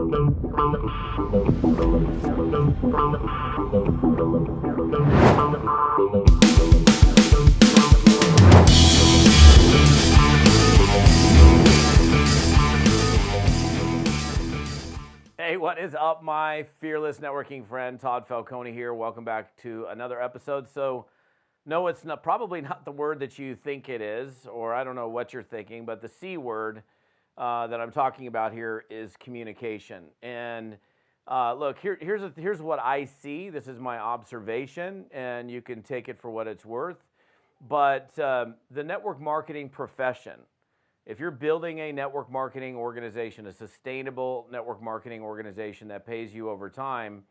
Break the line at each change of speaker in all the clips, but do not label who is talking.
Hey, what is up, my fearless networking friend? Todd Falcone here. Welcome back to another episode. So, no, it's not probably not the word that you think it is, or I don't know what you're thinking, but the C word that I'm talking about here is communication. And look, here's what I see. This is my observation, and you can take it for what it's worth. But the network marketing profession, if you're building a network marketing organization, a sustainable network marketing organization that pays you over time,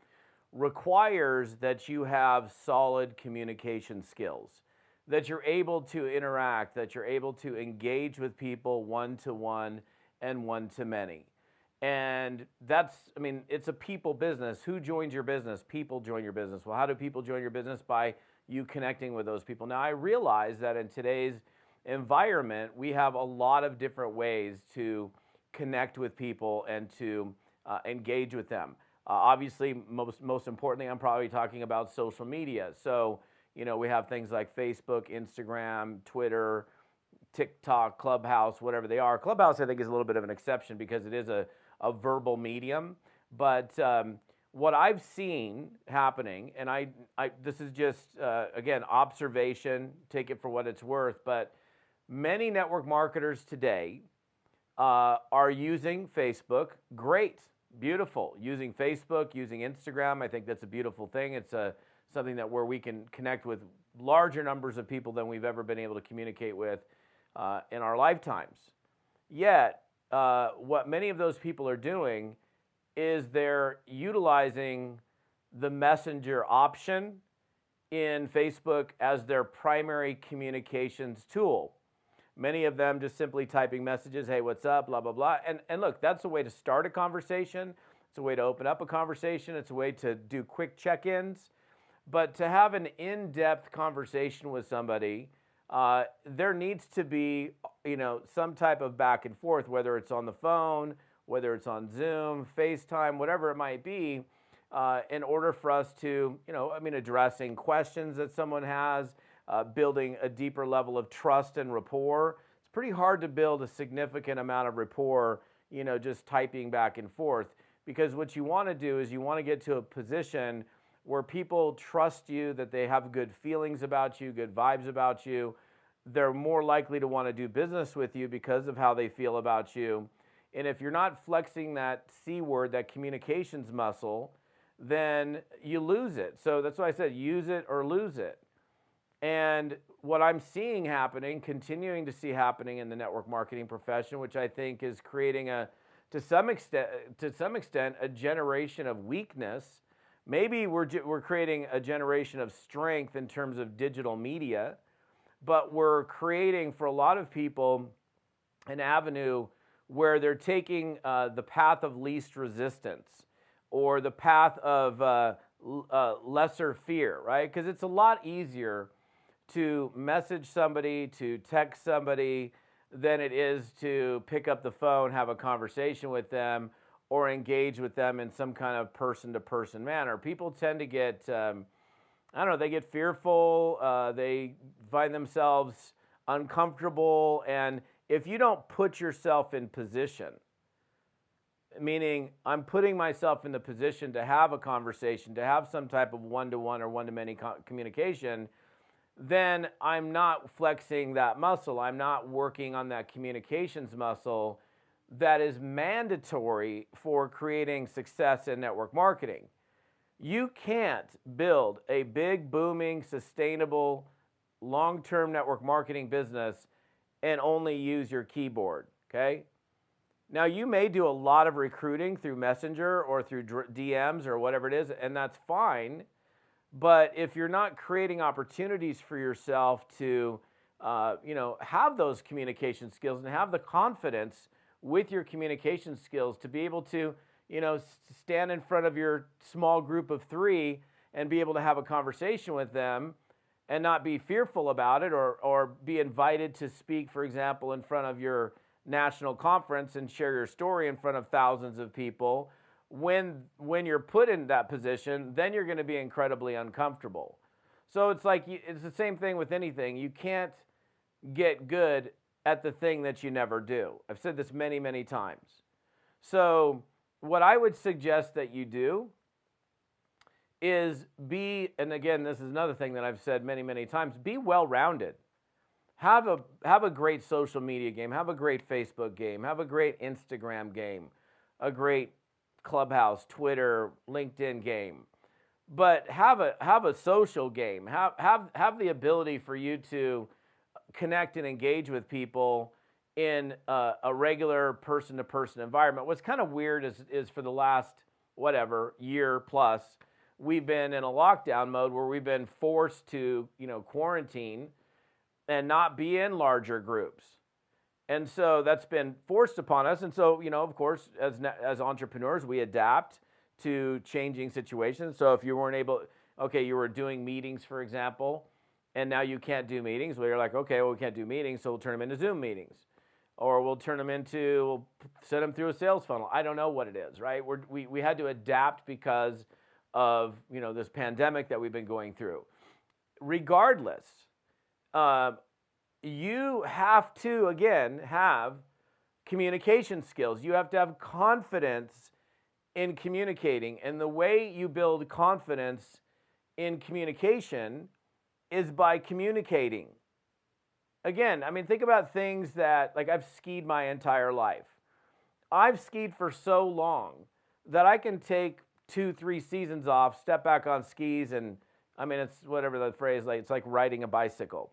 requires that you have solid communication skills, that you're able to interact, that you're able to engage with people one-to-one and one-to-many. And it's a people business. Who joins your business? People join your business. Well, how do people join your business? By you connecting with those people. Now, I realize that in today's environment, we have a lot of different ways to connect with people and to engage with them. Obviously, most importantly, I'm probably talking about social media. So, we have things like Facebook, Instagram, Twitter, TikTok, Clubhouse, whatever they are. Clubhouse, I think, is a little bit of an exception because it is a verbal medium. But what I've seen happening, and this is just, again, observation, take it for what it's worth, but many network marketers today are using Facebook. Great, beautiful. Using Facebook, using Instagram. I think that's a beautiful thing. It's something where we can connect with larger numbers of people than we've ever been able to communicate with in our lifetimes. Yet, what many of those people are doing is they're utilizing the messenger option in Facebook as their primary communications tool. Many of them just simply typing messages, hey, what's up, blah, blah, blah. And look, that's a way to start a conversation. It's a way to open up a conversation. It's a way to do quick check-ins. But to have an in-depth conversation with somebody, there needs to be, some type of back and forth, whether it's on the phone, whether it's on Zoom, FaceTime, whatever it might be, in order for us to, addressing questions that someone has, building a deeper level of trust and rapport. It's pretty hard to build a significant amount of rapport, just typing back and forth. Because what you want to do is you want to get to a position where people trust you, that they have good feelings about you, good vibes about you. They're more likely to want to do business with you because of how they feel about you. And if you're not flexing that C word, that communications muscle, then you lose it. So that's why I said use it or lose it. And what I'm seeing happening, continuing to see happening in the network marketing profession, which I think is creating to some extent, a generation of weakness. Maybe we're creating a generation of strength in terms of digital media, but we're creating for a lot of people an avenue where they're taking the path of least resistance or the path of lesser fear, right? Because it's a lot easier to message somebody, to text somebody, than it is to pick up the phone, have a conversation with them, or engage with them in some kind of person-to-person manner. People tend to get, they get fearful, they find themselves uncomfortable, and if you don't put yourself in position, meaning I'm putting myself in the position to have a conversation, to have some type of one-to-one or one-to-many communication, then I'm not flexing that muscle. I'm not working on that communications muscle that is mandatory for creating success in network marketing. You can't build a big, booming, sustainable, long-term network marketing business and only use your keyboard, okay? Now, you may do a lot of recruiting through Messenger or through DMs or whatever it is, and that's fine. But if you're not creating opportunities for yourself to, have those communication skills and have the confidence with your communication skills to be able to, stand in front of your small group of 3 and be able to have a conversation with them and not be fearful about it or be invited to speak, for example, in front of your national conference and share your story in front of thousands of people, when you're put in that position, then you're going to be incredibly uncomfortable. So it's like it's the same thing with anything. You can't get good at the thing that you never do. I've said this many, many times. So what I would suggest that you do is and again, this is another thing that I've said many, many times, be well-rounded. Have a great social media game, have a great Facebook game, have a great Instagram game, a great Clubhouse, Twitter, LinkedIn game. But have a social game. Have the ability for you to connect and engage with people in a regular person-to-person environment. What's kind of weird is for the last year plus, we've been in a lockdown mode where we've been forced to quarantine and not be in larger groups. And so that's been forced upon us. And so, of course, as entrepreneurs, we adapt to changing situations. So if you weren't able, you were doing meetings, for example, and now you can't do meetings. Well, you're like, okay, well, we can't do meetings, so we'll turn them into Zoom meetings. Or we'll send them through a sales funnel. I don't know what it is, right? We had to adapt because of, this pandemic that we've been going through. Regardless, you have to, again, have communication skills. You have to have confidence in communicating. And the way you build confidence in communication is by communicating. Again, think about things that, like, I've skied my entire life. I've skied for so long that I can take 2-3 seasons off, step back on skis, and it's whatever the phrase, like, it's like riding a bicycle.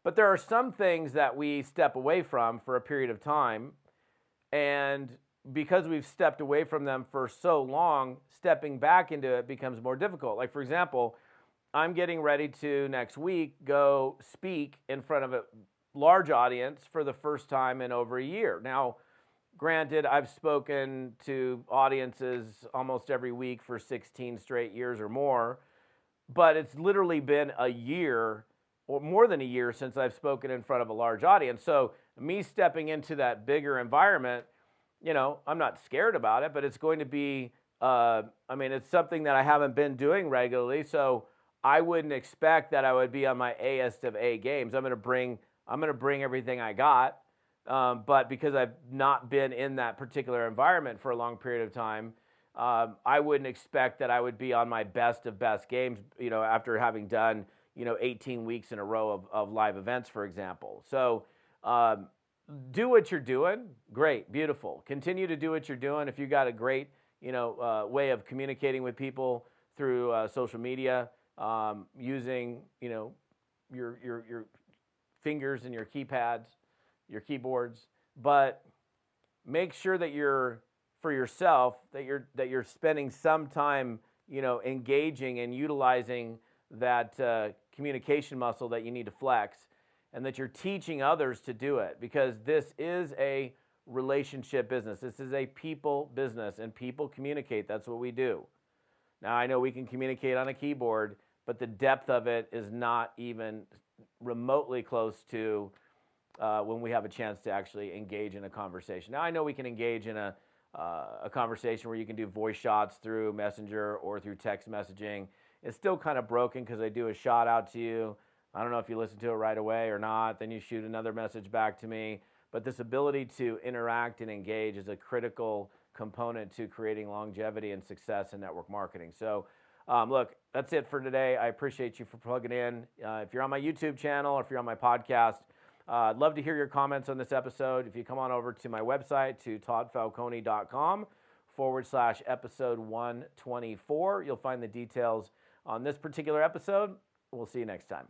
But there are some things that we step away from for a period of time, and because we've stepped away from them for so long, stepping back into it becomes more difficult. Like, for example, I'm getting ready to next week go speak in front of a large audience for the first time in over a year. Now, granted, I've spoken to audiences almost every week for 16 straight years or more, but it's literally been a year or more than a year since I've spoken in front of a large audience. So me stepping into that bigger environment, I'm not scared about it, but it's going to be, it's something that I haven't been doing regularly. So I wouldn't expect that I would be on my A-est of A games. I'm going to bring everything I got. But because I've not been in that particular environment for a long period of time, I wouldn't expect that I would be on my best of best games, after having done, 18 weeks in a row of live events, for example. So do what you're doing. Great, beautiful. Continue to do what you're doing. If you got a great, way of communicating with people through social media, using, your fingers and your keypads, your keyboards, but make sure that for yourself, that you're spending some time, engaging and utilizing that communication muscle that you need to flex, and that you're teaching others to do it, because this is a relationship business. This is a people business, and people communicate. That's what we do. Now, I know we can communicate on a keyboard, but the depth of it is not even remotely close to when we have a chance to actually engage in a conversation. Now, I know we can engage in a conversation where you can do voice shots through Messenger or through text messaging. It's still kind of broken because I do a shot out to you. I don't know if you listen to it right away or not. Then you shoot another message back to me. But this ability to interact and engage is a critical component to creating longevity and success in network marketing. So, look, that's it for today. I appreciate you for plugging in. If you're on my YouTube channel or if you're on my podcast, I'd love to hear your comments on this episode. If you come on over to my website, to toddfalcone.com/episode 124, you'll find the details on this particular episode. We'll see you next time.